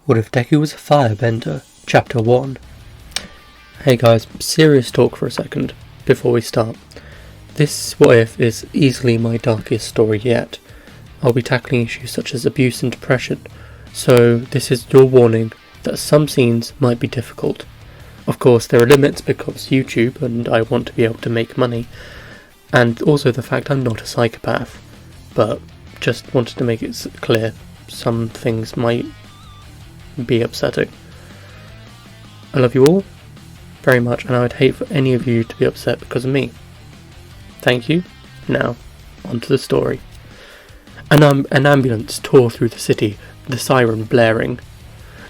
What if Deku was a firebender? Chapter 1. Hey guys, serious talk for a second, before we start. This What If is easily my darkest story yet. I'll be tackling issues such as abuse and depression, so this is your warning that some scenes might be difficult. Of course, there are limits because YouTube and I want to be able to make money, and also the fact I'm not a psychopath, but just wanted to make it clear some things might be upsetting. I love you all very much, and I would hate for any of you to be upset because of me. Thank you. Now, on to the story. An ambulance tore through the city, the siren blaring.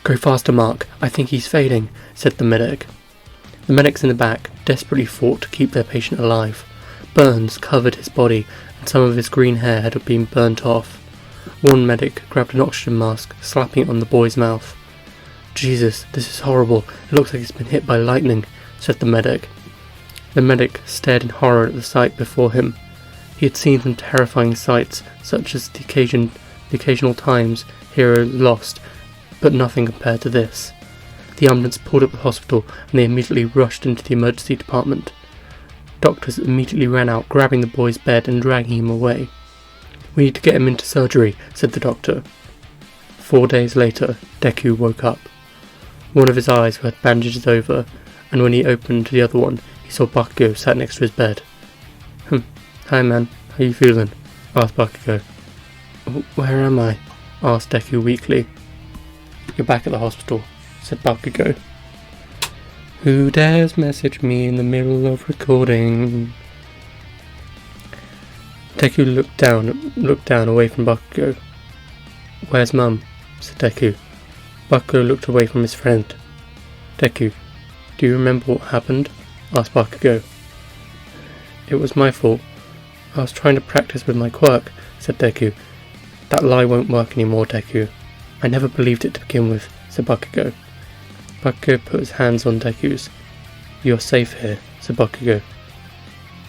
"Go faster, Mark. I think he's fading," said the medic. The medics in the back desperately fought to keep their patient alive. Burns covered his body, and some of his green hair had been burnt off. One medic grabbed an oxygen mask, slapping it on the boy's mouth. "Jesus, this is horrible. It looks like he's been hit by lightning," said the medic. The medic stared in horror at the sight before him. He had seen some terrifying sights, such as the occasional times hero lost, but nothing compared to this. The ambulance pulled up the hospital, and they immediately rushed into the emergency department. Doctors immediately ran out, grabbing the boy's bed and dragging him away. "We need to get him into surgery," said the doctor. 4 days later, Deku woke up. One of his eyes had bandages over, and when he opened the other one, he saw Bakugo sat next to his bed. "Hi man, how you feeling?" asked Bakugo. "Where am I?" asked Deku weakly. "You're back at the hospital," said Bakugo. "Who dares message me in the middle of recording?" Deku looked down away from Bakugo. "Where's Mum?" said Deku. Bakugo looked away from his friend. "Deku, do you remember what happened?" asked Bakugo. "It was my fault. I was trying to practice with my quirk," said Deku. "That lie won't work anymore, Deku. I never believed it to begin with," said Bakugo. Bakugo put his hands on Deku's. "You're safe here," said Bakugo.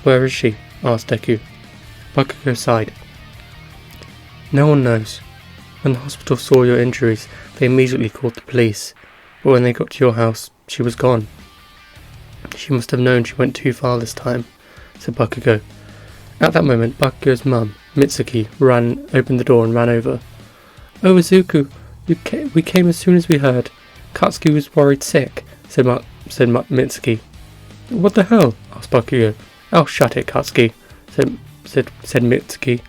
"Where is she?" asked Deku. Bakugo sighed. "No one knows. When the hospital saw your injuries, they immediately called the police, but when they got to your house, she was gone." "She must have known she went too far this time," said Bakugo. At that moment, Bakugo's mum, Mitsuki, opened the door and ran over. "Oh, Izuku, we came as soon as we heard. Katsuki was worried sick," said Mitsuki. "What the hell?" asked Bakugo. "Oh, shut it, Katsuki," said Mitsuki.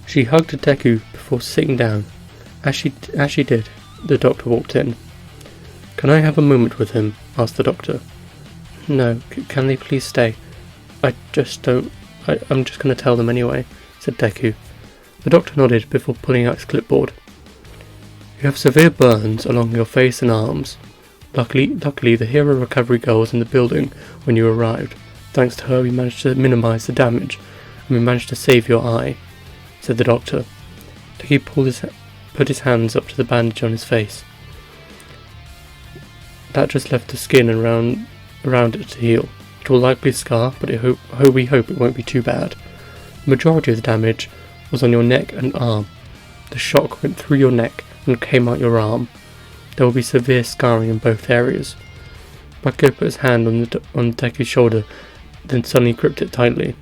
She hugged Deku before sitting down. As she did, the doctor walked in. "Can I have a moment with him?" asked the doctor. "No, can they please stay? I'm just going to tell them anyway," said Deku. The doctor nodded before pulling out his clipboard. "You have severe burns along your face and arms. Luckily, the hero recovery girl was in the building when you arrived. Thanks to her, we managed to minimize the damage, and we managed to save your eye," said the doctor. Deku put his hands up to the bandage on his face. "That just left the skin around it to heal. It will likely scar, but we hope it won't be too bad. The majority of the damage was on your neck and arm. The shock went through your neck and came out your arm. There will be severe scarring in both areas." Bakugo put his hand on Deku's shoulder, then suddenly gripped it tightly.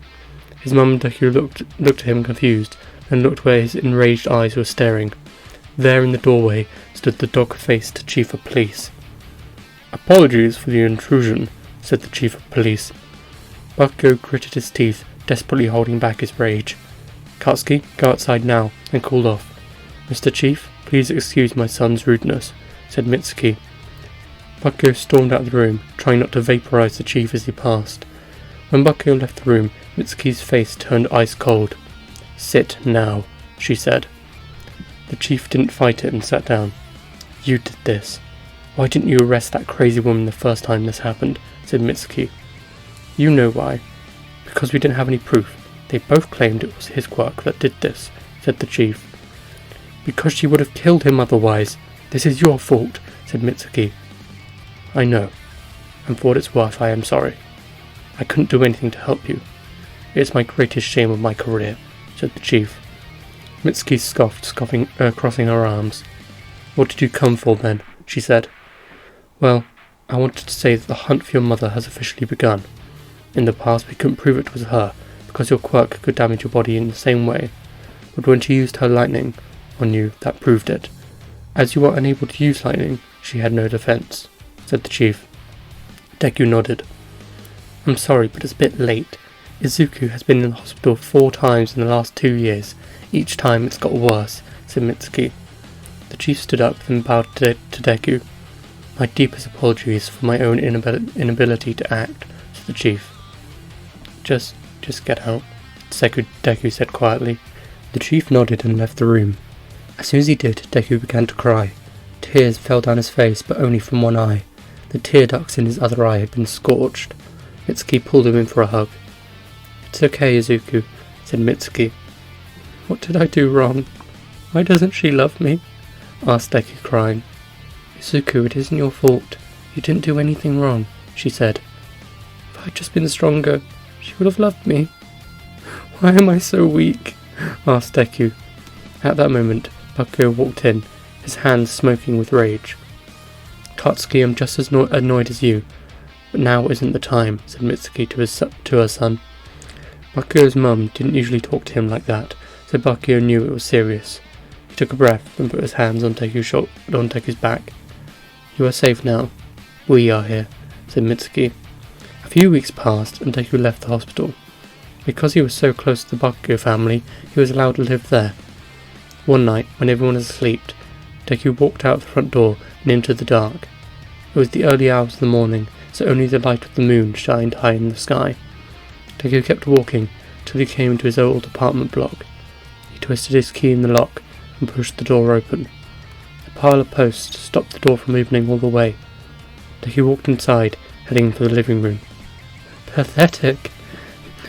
His mum and Deku looked at him confused, then looked where his enraged eyes were staring. There in the doorway stood the dog-faced chief of police. "Apologies for the intrusion," said the chief of police. Bakugo gritted his teeth, desperately holding back his rage. "Katsuki, go outside now," and called off. "Mr. Chief, please excuse my son's rudeness," said Mitsuki. Bakugo stormed out of the room, trying not to vaporize the chief as he passed. When Bakugo left the room, Mitsuki's face turned ice cold. "Sit now," she said. The chief didn't fight it and sat down. "You did this. Why didn't you arrest that crazy woman the first time this happened?" said Mitsuki. "You know why. Because we didn't have any proof. They both claimed it was his quirk that did this," said the chief. "Because she would have killed him otherwise. This is your fault," said Mitsuki. "I know, and for what it's worth, I am sorry. I couldn't do anything to help you. It's my greatest shame of my career," said the chief. Mitsuki scoffed, crossing her arms. "What did you come for, then?" she said. "Well, I wanted to say that the hunt for your mother has officially begun. In the past we couldn't prove it was her, because your quirk could damage your body in the same way. But when she used her lightning on you, that proved it. As you were unable to use lightning, she had no defense," said the chief. Deku nodded. "I'm sorry, but it's a bit late. Izuku has been in the hospital 4 times in the last 2 years. Each time it's got worse," said Mitsuki. The chief stood up and bowed to Deku. "My deepest apologies for my own inability to act," said the chief. Just get out," Deku said quietly. The chief nodded and left the room. As soon as he did, Deku began to cry. Tears fell down his face, but only from one eye. The tear ducts in his other eye had been scorched. Mitsuki pulled him in for a hug. "It's okay, Izuku," said Mitsuki. "What did I do wrong? Why doesn't she love me?" asked Deku, crying. "Izuku, it isn't your fault. You didn't do anything wrong," she said. "If I'd just been stronger, she would have loved me. Why am I so weak?" asked Deku. At that moment, Bakugo walked in, his hands smoking with rage. "Katsuki, I'm just as annoyed as you, but now isn't the time," said Mitsuki to her son. Bakugo's mum didn't usually talk to him like that, so Bakugo knew it was serious. He took a breath and put his hands on Deku's back. "You are safe now. We are here," said Mitsuki. A few weeks passed and Deku left the hospital. Because he was so close to the Bakugo family, he was allowed to live there. One night, when everyone was asleep, Deku walked out the front door and into the dark. It was the early hours of the morning, so only the light of the moon shined high in the sky. Deku kept walking till he came to his old apartment block. He twisted his key in the lock and pushed the door open. A pile of posts stopped the door from opening all the way. Deku walked inside, heading for the living room. Pathetic!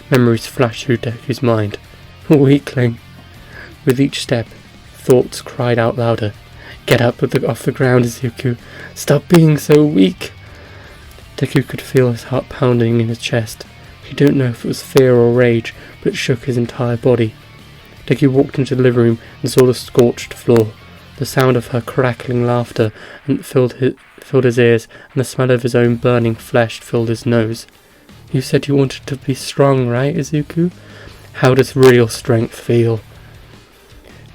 Memories flashed through Deku's mind. Weakling! With each step, thoughts cried out louder. "Get up off the ground, Izuku! Stop being so weak!" Deku could feel his heart pounding in his chest. He didn't know if it was fear or rage, but it shook his entire body. Deku walked into the living room and saw the scorched floor. The sound of her crackling laughter filled his ears, and the smell of his own burning flesh filled his nose. "You said you wanted to be strong, right, Izuku? How does real strength feel?"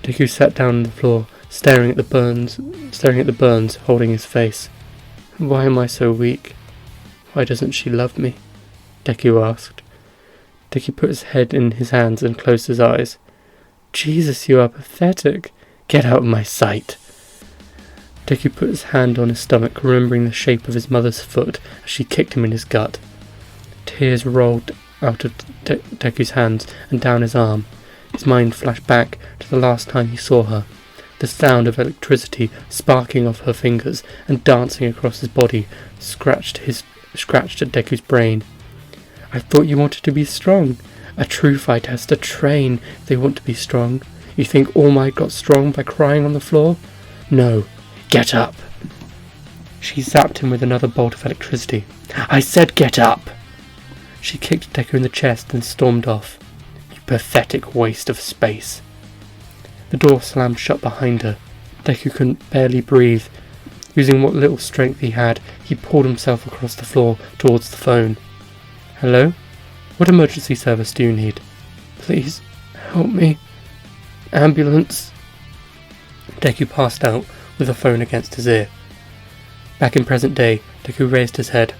Deku sat down on the floor, staring at the burns, holding his face. "Why am I so weak? Why doesn't she love me?" Deku asked. Deku put his head in his hands and closed his eyes. "Jesus, you are pathetic. Get out of my sight." Deku put his hand on his stomach, remembering the shape of his mother's foot as she kicked him in his gut. Tears rolled out of Deku's hands and down his arm. His mind flashed back to the last time he saw her. The sound of electricity sparking off her fingers and dancing across his body scratched at Deku's brain. "I thought you wanted to be strong. A true fighter has to train if they want to be strong. You think All Might got strong by crying on the floor? No. Get up!" She zapped him with another bolt of electricity. "I said get up!" She kicked Deku in the chest and stormed off. "You pathetic waste of space." The door slammed shut behind her. Deku couldn't barely breathe. Using what little strength he had, he pulled himself across the floor towards the phone. "Hello? What emergency service do you need?" "Please, help me. Ambulance." Deku passed out with the phone against his ear. Back in present day, Deku raised his head.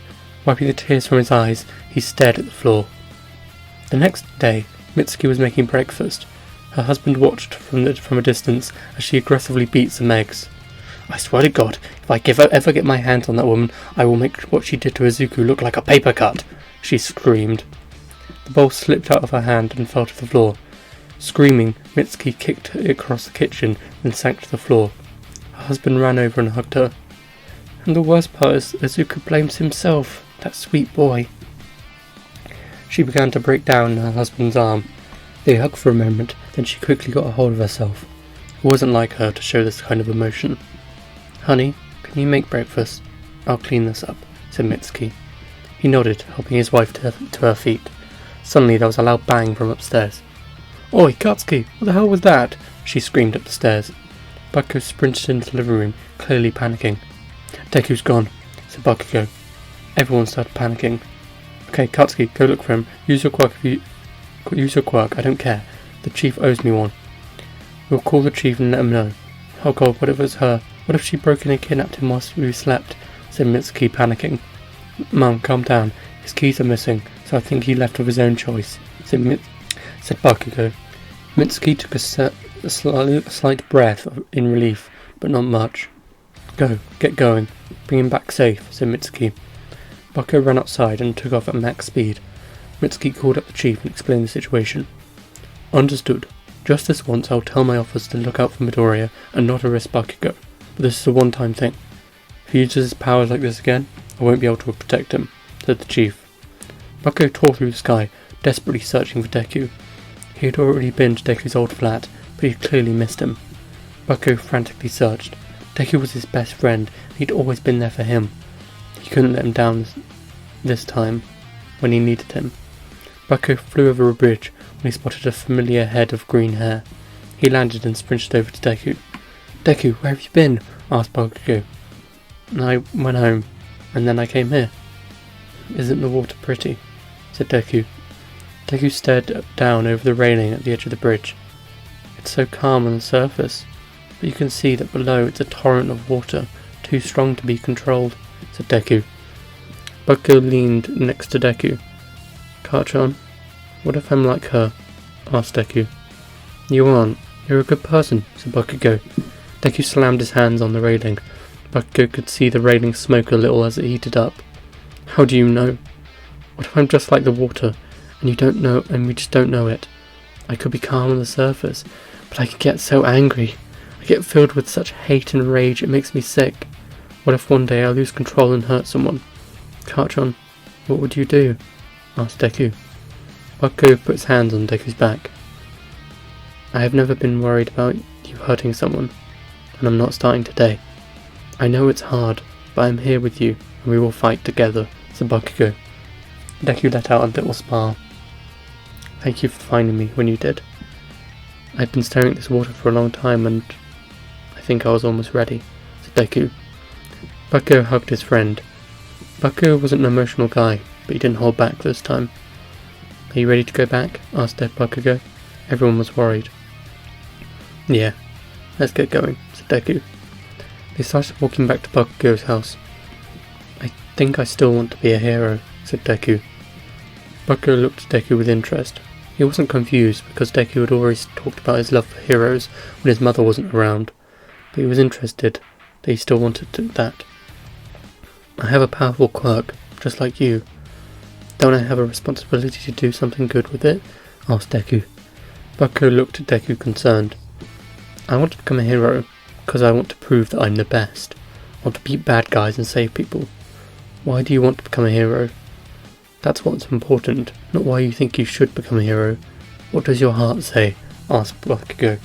Wiping the tears from his eyes, he stared at the floor. The next day, Mitsuki was making breakfast. Her husband watched from a distance as she aggressively beat some eggs. "I swear to God, if I ever get my hands on that woman, I will make what she did to Izuku look like a paper cut," she screamed. The bowl slipped out of her hand and fell to the floor. Screaming, Mitsuki kicked it across the kitchen and sank to the floor. Her husband ran over and hugged her. "And the worst part is Izuku blames himself, that sweet boy." She began to break down in her husband's arm. They hugged for a moment, then she quickly got a hold of herself. It wasn't like her to show this kind of emotion. "Honey, can you make breakfast? I'll clean this up," said Mitsuki. He nodded, helping his wife to her feet. Suddenly there was a loud bang from upstairs. "Oi, Katsuki, what the hell was that?" she screamed up the stairs. Bakugo sprinted into the living room, clearly panicking. "Deku's gone," said Bakugo. Everyone started panicking. "Okay, Katsuki, go look for him. Use your quirk, I don't care. The chief owes me one. We'll call the chief and let him know." "Oh god, what if it was her? What if she broke in and kidnapped him whilst we slept?" said Mitsuki, panicking. "Mum, calm down. His keys are missing, so I think he left of his own choice," said Bakugo. Mitsuki took a slight breath in relief, but not much. "Go, get going. Bring him back safe," said Mitsuki. Bakugo ran outside and took off at max speed. Mitsuki called up the chief and explained the situation. "Understood. Just this once I'll tell my officers to look out for Midoriya and not arrest Bakugo, but this is a one-time thing. If he uses his powers like this again, I won't be able to protect him," said the chief. Bakugo tore through the sky, desperately searching for Deku. He had already been to Deku's old flat, but he had clearly missed him. Bakugo frantically searched. Deku was his best friend, and he'd always been there for him. He couldn't let him down this time, when he needed him. Bakugo flew over a bridge when he spotted a familiar head of green hair. He landed and sprinted over to Deku. "Deku, where have you been?" asked Bakugo. "I went home, and then I came here." "Isn't the water pretty?" said Deku. Deku stared down over the railing at the edge of the bridge. "It's so calm on the surface, but you can see that below it's a torrent of water, too strong to be controlled," said Deku. Bakugo leaned next to Deku. "Kachan, what if I'm like her?" asked Deku. "You aren't. You're a good person," said Bakugo. Deku slammed his hands on the railing. Bakugo could see the railing smoke a little as it heated up. "How do you know? What if I'm just like the water, and you don't know, and we just don't know it? I could be calm on the surface, but I could get so angry. I get filled with such hate and rage it makes me sick. What if one day I lose control and hurt someone? Kachan, what would you do?" asked Deku. Bakugo put his hands on Deku's back. "I have never been worried about you hurting someone, and I'm not starting today. I know it's hard, but I'm here with you, and we will fight together," said Bakugo. Deku let out a little smile. "Thank you for finding me when you did. I'd been staring at this water for a long time, and I think I was almost ready," said Deku. Bakugo hugged his friend. Bakugo wasn't an emotional guy, but he didn't hold back this time. "Are you ready to go back?" asked Bakugo. Everyone was worried. "Yeah, let's get going," said Deku. They started walking back to Bakugo's house. "I think I still want to be a hero," said Deku. Bakugo looked at Deku with interest. He wasn't confused because Deku had always talked about his love for heroes when his mother wasn't around, but he was interested that he still wanted that. "I have a powerful quirk, just like you. Don't I have a responsibility to do something good with it?" asked Deku. Bakugo looked at Deku concerned. "I want to become a hero because I want to prove that I'm the best. I want to beat bad guys and save people." "Why do you want to become a hero?" "That's what's important, not why you think you should become a hero. What does your heart say?" asked Bakugo.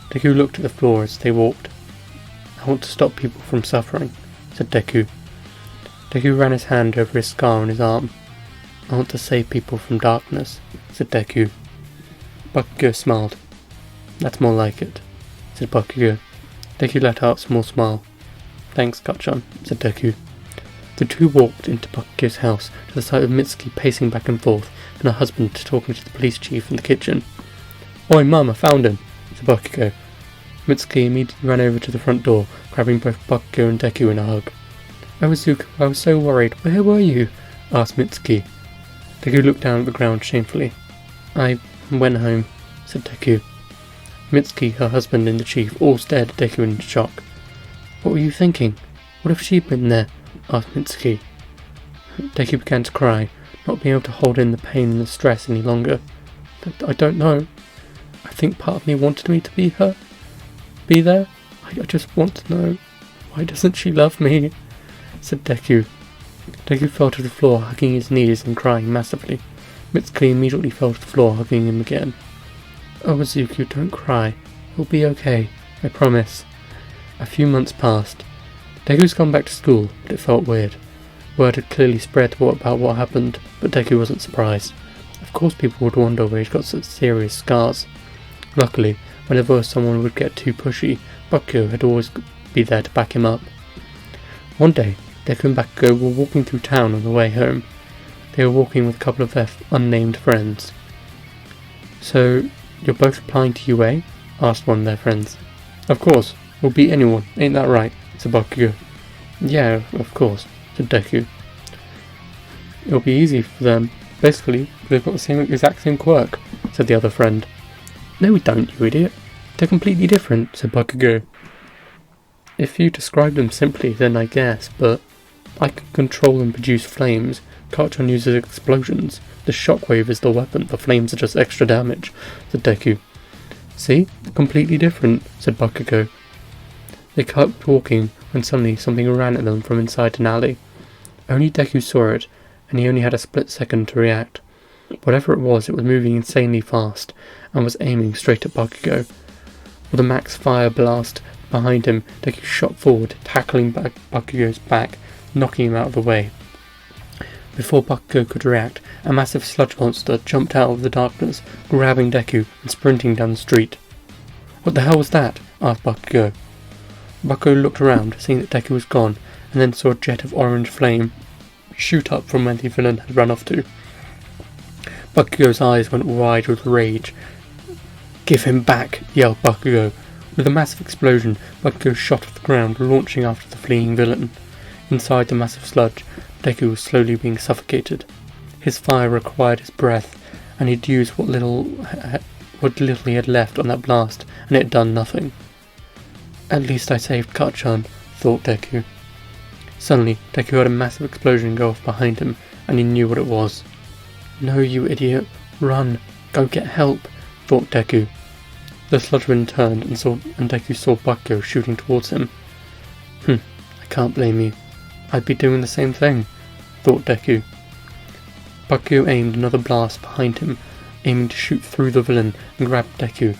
Deku looked at the floor as they walked. "I want to stop people from suffering," said Deku. Deku ran his hand over his scar on his arm. "I want to save people from darkness," said Deku. Bakugo smiled. "That's more like it," said Bakugo. Deku let out a small smile. "Thanks, Kachan," said Deku. The two walked into Bakugo's house to the sight of Mitsuki pacing back and forth and her husband talking to the police chief in the kitchen. "Oi, Mum, I found him," said Bakugo. Mitsuki immediately ran over to the front door, grabbing both Bakugo and Deku in a hug. "Oh, Zuko, I was so worried. Where were you?" asked Mitsuki. Deku looked down at the ground shamefully. "I went home," said Deku. Mitsuki, her husband, and the chief all stared at Deku in shock. "What were you thinking? What if she'd been there?" asked Mitsuki. Deku began to cry, not being able to hold in the pain and the stress any longer. "I don't know. I think part of me wanted me to be there. I just want to know. Why doesn't she love me?" said Deku. Deku fell to the floor, hugging his knees and crying massively. Mitsuki immediately fell to the floor, hugging him again. "Oh, Izuku, don't cry. It'll be okay. I promise." A few months passed. Deku's gone back to school, but it felt weird. Word had clearly spread about what happened, but Deku wasn't surprised. Of course people would wonder where he'd got such serious scars. Luckily, Whenever someone would get too pushy, Bakugo had always be there to back him up. One day, Deku and Bakugo were walking through town on the way home. They were walking with a couple of their unnamed friends. "So, you're both applying to UA?" asked one of their friends. "Of course, we'll beat anyone, ain't that right?" said Bakugo. "Yeah, of course," said Deku. "It'll be easy for them. Basically, they've got the exact same quirk," said the other friend. "No we don't, you idiot. They're completely different," said Bakugo. "If you describe them simply, then I guess, but I can control and produce flames. Karchan uses explosions. The shockwave is the weapon, the flames are just extra damage," said Deku. "See? Completely different," said Bakugo. They kept walking when suddenly something ran at them from inside an alley. Only Deku saw it, and he only had a split second to react. Whatever it was moving insanely fast, and was aiming straight at Bakugo. With a max fire blast behind him, Deku shot forward, tackling Bakugo's back, knocking him out of the way. Before Bakugo could react, a massive sludge monster jumped out of the darkness, grabbing Deku and sprinting down the street. "What the hell was that?" asked Bakugo. Bakugo looked around, seeing that Deku was gone, and then saw a jet of orange flame shoot up from where the villain had run off to. Bakugo's eyes went wide with rage. "Give him back!" yelled Bakugo. With a massive explosion, Bakugo shot off the ground, launching after the fleeing villain. Inside the massive sludge, Deku was slowly being suffocated. His fire required his breath, and he'd used what little he had left on that blast, and it had done nothing. "At least I saved Karchan," thought Deku. Suddenly, Deku heard a massive explosion go off behind him, and he knew what it was. "No, you idiot! Run! Go get help!" thought Deku. The sludgeman turned and Deku saw Bakugo shooting towards him. I can't blame you. I'd be doing the same thing," thought Deku. Bakugo aimed another blast behind him, aiming to shoot through the villain and grab Deku,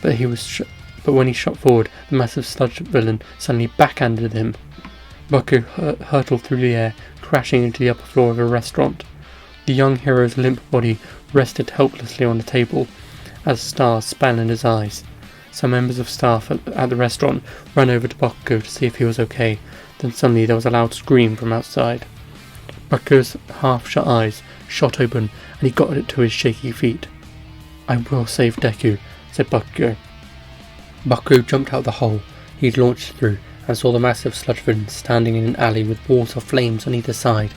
but when he shot forward, the massive sludge villain suddenly backhanded him. Bakugo hurtled through the air, crashing into the upper floor of a restaurant. The young hero's limp body rested helplessly on the table, as stars span in his eyes. Some members of staff at the restaurant ran over to Bakugo to see if he was okay. Then suddenly there was a loud scream from outside. Bakugo's half-shut eyes shot open, and he got it to his shaky feet. "I will save Deku," said Bakugo. Bakugo jumped out of the hole he'd launched through and saw the massive sludge villain standing in an alley with walls of flames on either side.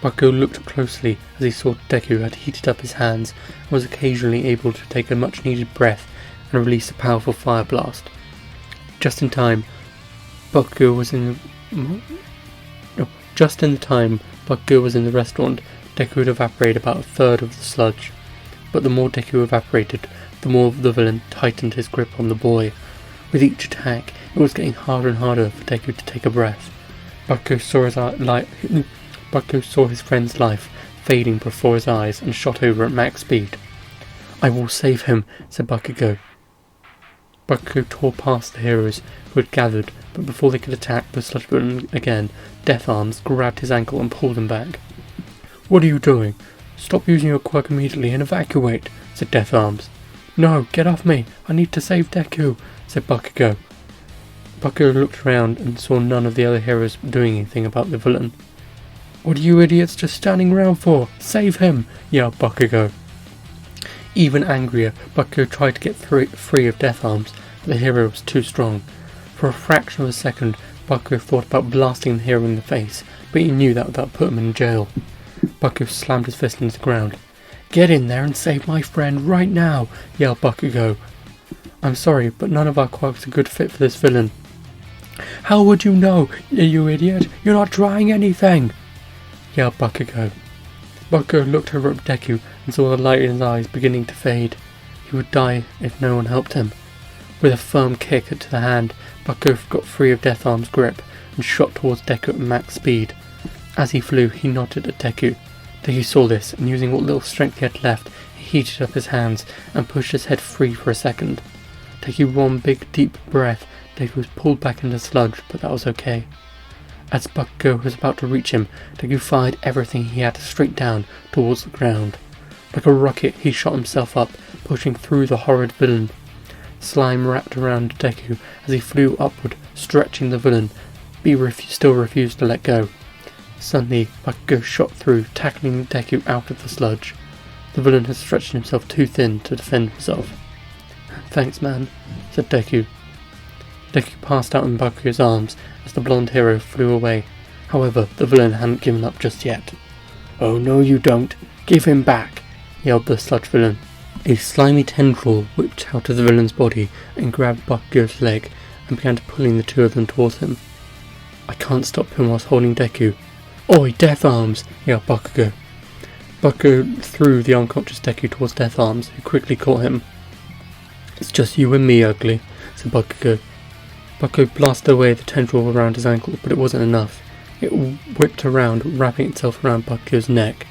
Bakugo looked closely as he saw Deku had heated up his hands and was occasionally able to take a much-needed breath and release a powerful fire blast. Just in the time Bakugo was in the restaurant, Deku had evaporated about a third of the sludge. But the more Deku evaporated, the more the villain tightened his grip on the boy. With each attack, it was getting harder and harder for Deku to take a breath. Bakugo saw his friend's life fading before his eyes and shot over at max speed. "I will save him," said Bakugo. Bakugo tore past the heroes who had gathered, but before they could attack the sludge villain again, Death Arms grabbed his ankle and pulled him back. "What are you doing? Stop using your quirk immediately and evacuate," said Death Arms. "No, get off me! I need to save Deku," said Bakugo. Bakugo looked around and saw none of the other heroes doing anything about the villain. "What are you idiots just standing around for? Save him!" yelled Bakugo. Even angrier, Bakugo tried to get free of Death Arms, but the hero was too strong. For a fraction of a second, Bakugo thought about blasting the hero in the face, but he knew that would put him in jail. Bakugo slammed his fist into the ground. "Get in there and save my friend right now!" yelled Bakugo. "I'm sorry, but none of our quirks are a good fit for this villain." "How would you know, you idiot? You're not trying anything!" yelled Bakugo. Bakugo looked over at Deku and saw the light in his eyes beginning to fade. He would die if no one helped him. With a firm kick to the hand, Bakugo got free of Death Arm's grip and shot towards Deku at max speed. As he flew, he nodded at Deku. Deku saw this, and using what little strength he had left, he heated up his hands and pushed his head free for a second. Taking one big deep breath, Deku was pulled back into sludge, but that was okay. As Bakugo was about to reach him, Deku fired everything he had straight down towards the ground. Like a rocket, he shot himself up, pushing through the horrid villain. Slime wrapped around Deku as he flew upward, stretching the villain, but he still refused to let go. Suddenly, Bakugo shot through, tackling Deku out of the sludge. The villain had stretched himself too thin to defend himself. "Thanks, man," said Deku. Deku passed out in Bakugo's arms as the blonde hero flew away. However, the villain hadn't given up just yet. "Oh no you don't! Give him back!" yelled the sludge villain. A slimy tendril whipped out of the villain's body and grabbed Bakugo's leg and began pulling the two of them towards him. "I can't stop him whilst holding Deku." "Oi, Death Arms!" yelled Bakugo. Bakugo threw the unconscious Deku towards Death Arms, who quickly caught him. "It's just you and me, ugly," said Bakugo. Bakugo blasted away the tendril around his ankle, but it wasn't enough. It whipped around, wrapping itself around Bakugo's neck.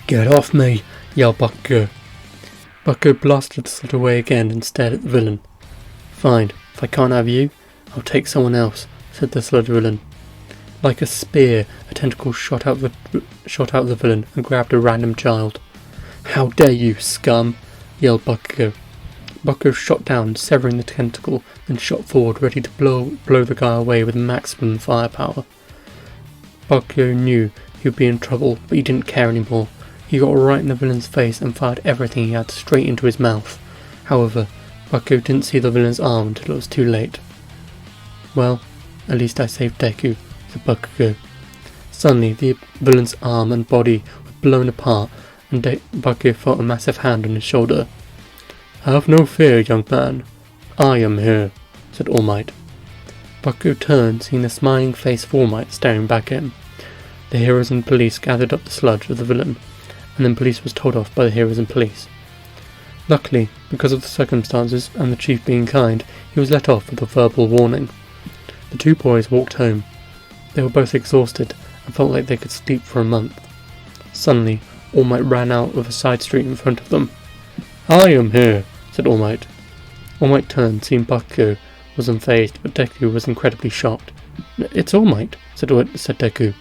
"Get off me!" yelled Bakugo. Bakugo blasted the sludge away again and stared at the villain. "Fine, if I can't have you, I'll take someone else," said the sludge villain. Like a spear, a tentacle shot out the villain and grabbed a random child. "How dare you, scum!" yelled Bakugo. Bakugo shot down, severing the tentacle, then shot forward, ready to blow the guy away with maximum firepower. Bakugo knew he would be in trouble, but he didn't care anymore. He got right in the villain's face and fired everything he had straight into his mouth. However, Bakugo didn't see the villain's arm until it was too late. "Well, at least I saved Deku," said Bakugo. Suddenly, the villain's arm and body were blown apart, and Bakugo felt a massive hand on his shoulder. "Have no fear, young man. I am here," said All Might. Bakugo turned, seeing the smiling face of All Might staring back at him. The heroes and police gathered up the sludge of the villain, and then police was told off by the heroes and police. Luckily, because of the circumstances and the chief being kind, he was let off with a verbal warning. The two boys walked home. They were both exhausted and felt like they could sleep for a month. Suddenly, All Might ran out of a side street in front of them. "I am here," said All Might. All Might turned, seeing Bakugo was unfazed, but Deku was incredibly shocked. "It's All Might," said Deku.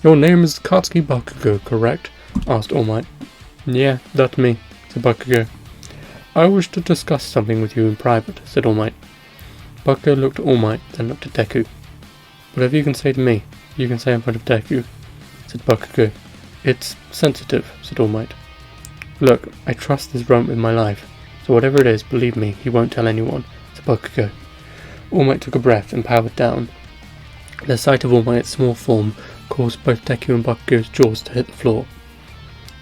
"Your name is Katsuki Bakugo, correct?" asked All Might. "Yeah, that's me," said Bakugo. "I wish to discuss something with you in private," said All Might. Bakugo looked at All Might, then looked at Deku. "Whatever you can say to me, you can say in front of Deku," said Bakugo. "It's sensitive," said All Might. "Look, I trust this runt with my life, so whatever it is, believe me, he won't tell anyone," said Bakugo. All Might took a breath and powered down. The sight of All Might's small form caused both Deku and Bakugo's jaws to hit the floor.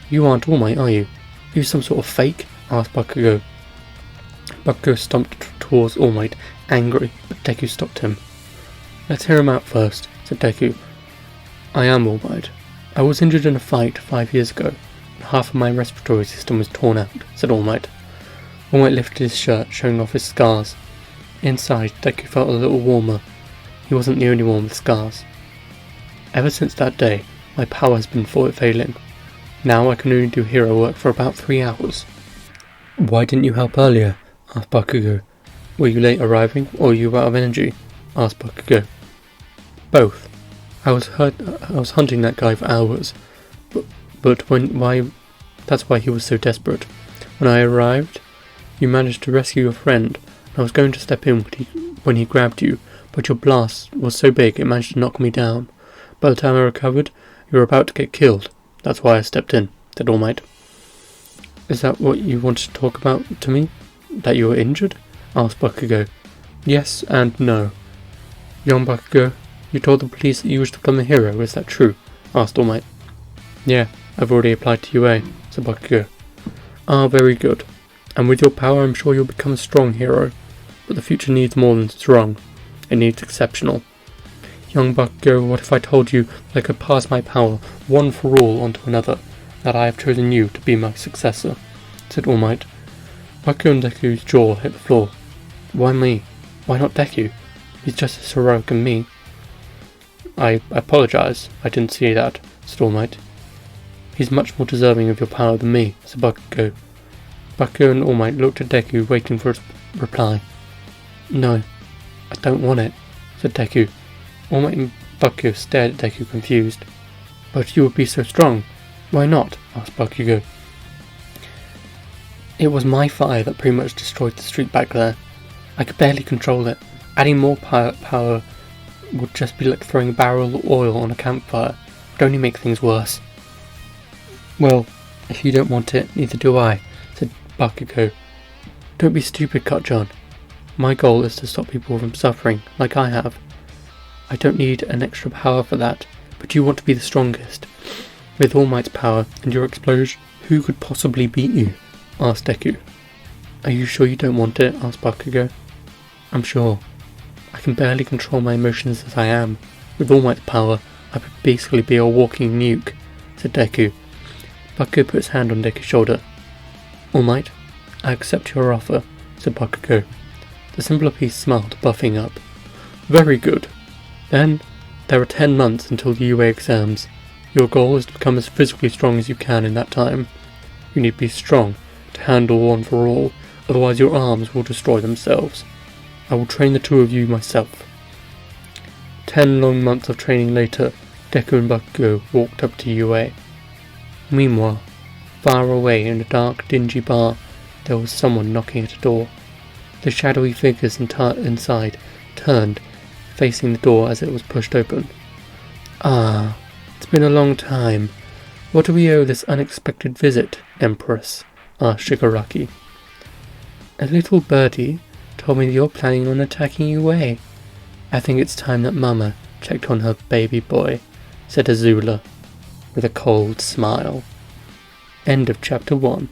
"You aren't All Might, are you? Are you some sort of fake?" asked Bakugo. Bakugo stomped towards All Might, angry, but Deku stopped him. "Let's hear him out first," said Deku. "I am All Might. I was injured in a fight 5 years ago, and half of my respiratory system was torn out," said All Might. All Might lifted his shirt, showing off his scars. Inside, Deku felt a little warmer. He wasn't the only one with scars. "Ever since that day, my power has been failing. Now I can only do hero work for about 3 hours. "Why didn't you help earlier?" asked Bakugo. "Were you late arriving, or were you out of energy?" asked Bakugo. "Both. I was hunting that guy for hours, that's why he was so desperate. When I arrived, you managed to rescue your friend, and I was going to step in when he grabbed you, but your blast was so big it managed to knock me down. By the time I recovered, you were about to get killed. That's why I stepped in," said All Might. "Is that what you wanted to talk about to me? That you were injured?" asked Bakugo. "Yes and no." "Young Bakugo, you told the police that you wished to become a hero, is that true?" asked All Might. "Yeah, I've already applied to UA," said Bakugo. "Ah, very good. And with your power I'm sure you'll become a strong hero. But the future needs more than strong. It needs exceptional. Young Bakugo, what if I told you that I could pass my power, one for all, onto another, that I have chosen you to be my successor?" said All Might. Bakugo and Deku's jaw hit the floor. "Why me? Why not Deku? He's just as heroic as me." I apologise, I didn't see that," said All Might. "He's much more deserving of your power than me," said Bakugo. Bakugo and All Might looked at Deku, waiting for his reply. "No, I don't want it," said Deku. All Might and Bakugo stared at Deku, confused. "But you would be so strong. Why not?" asked Bakugo. It was my fire that pretty much destroyed the street back there. I could barely control it. Adding more power would just be like throwing a barrel of oil on a campfire. It would only make things worse. Well, if you don't want it, neither do I, said Bakugo. Don't be stupid, Cut-John. My goal is to stop people from suffering, like I have. I don't need an extra power for that, but you want to be the strongest. With All Might's power and your explosion, who could possibly beat you? Asked Deku. Are you sure you don't want it? Asked Bakugo. I'm sure. I can barely control my emotions as I am. With All Might's power, I would basically be a walking nuke, said Deku. Bakugo put his hand on Deku's shoulder. All Might, I accept your offer, said Bakugo. The simpler piece smiled, buffing up. Very good. Then, there are 10 months until the UA exams. Your goal is to become as physically strong as you can in that time. You need to be strong to handle One for All, otherwise your arms will destroy themselves. I will train the two of you myself. 10 long months of training later, Deku and Bakugo walked up to UA. Meanwhile, far away in a dark, dingy bar, there was someone knocking at a door. The shadowy figures inside turned, facing the door as it was pushed open. Ah, it's been a long time. What do we owe this unexpected visit, Empress? Asked Shigaraki. A little birdie told me that you're planning on attacking UA. I think it's time that Mama checked on her baby boy, said Azula, with a cold smile. End of chapter 1.